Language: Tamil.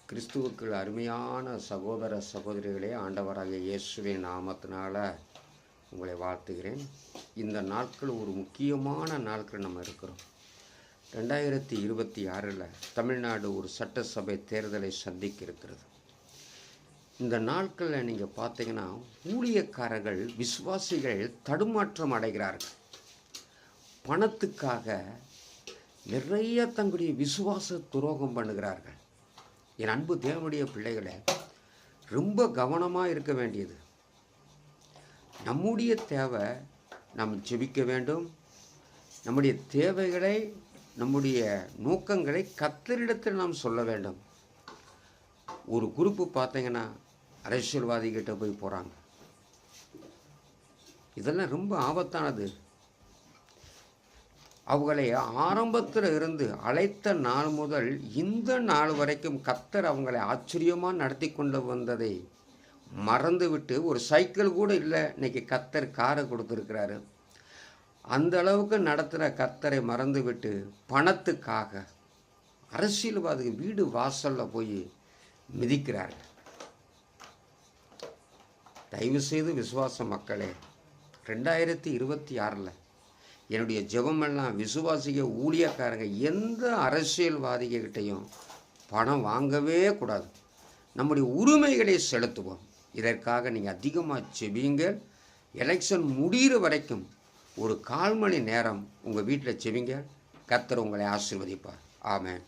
கிறிஸ்துவுக்குள் அருமையான சகோதர சகோதரிகளே, ஆண்டவராகிய இயேசுவின் நாமத்தினால உங்களை வாழ்த்துகிறேன். இந்த நாட்கள் ஒரு முக்கியமான நாட்கள் நம்ம இருக்கிறோம். 2026 தமிழ்நாடு ஒரு சட்டசபை தேர்தலை சந்திக்க இருக்கிறது. இந்த நாட்களில் நீங்கள் பார்த்தீங்கன்னா ஊழியக்காரர்கள், விசுவாசிகள் தடுமாற்றம் அடைகிறார்கள். பணத்துக்காக நிறைய தங்களுடைய விசுவாச துரோகம் பண்ணுகிறார்கள். என் அன்பு தேவனுடைய பிள்ளைகளை, ரொம்ப கவனமாக இருக்க வேண்டியது. நம்முடைய தேவை நாம் ஜெபிக்க வேண்டும். நம்முடைய தேவைகளை, நம்முடைய நோக்கங்களை கர்த்தரிடத்தில் நாம் சொல்ல வேண்டும். ஒரு குரூப்பு பார்த்தீங்கன்னா அரசியல்வாதிகிட்ட போய் போகிறாங்க. இதெல்லாம் ரொம்ப ஆபத்தானது. அவங்களை ஆரம்பத்தில் இருந்து அழைத்த நாள் முதல் இந்த நாள் வரைக்கும் கர்த்தர் அவங்களை ஆச்சரியமாக நடத்தி கொண்டு வந்ததை மறந்துவிட்டு, ஒரு சைக்கிள் கூட இல்லை, இன்னைக்கு கர்த்தர் காரை கொடுத்துருக்கிறாரு. அந்த அளவுக்கு நடத்துகிற கர்த்தரை மறந்துவிட்டு பணத்துக்காக அரசியல்வாதிகள் வீடு வாசலில் போய் மிதிக்கிறார்கள். தயவுசெய்து விசுவாச மக்களே, 2026 என்னுடைய ஜெபமெல்லாம் விசுவாசிக ஊழியக்காரங்க எந்த அரசியல்வாதிகிட்டையும் பணம் வாங்கவே கூடாது. நம்முடைய உரிமைகளை செலுத்துவோம். இதற்காக நீங்கள் அதிகமாக ஜெபியுங்கள். எலெக்ஷன் முடிகிற வரைக்கும் ஒரு 1/4 மணி நேரம் உங்கள் வீட்டில் ஜெபிங்க. கர்த்தர் உங்களை ஆசீர்வதிப்பார். ஆமென்.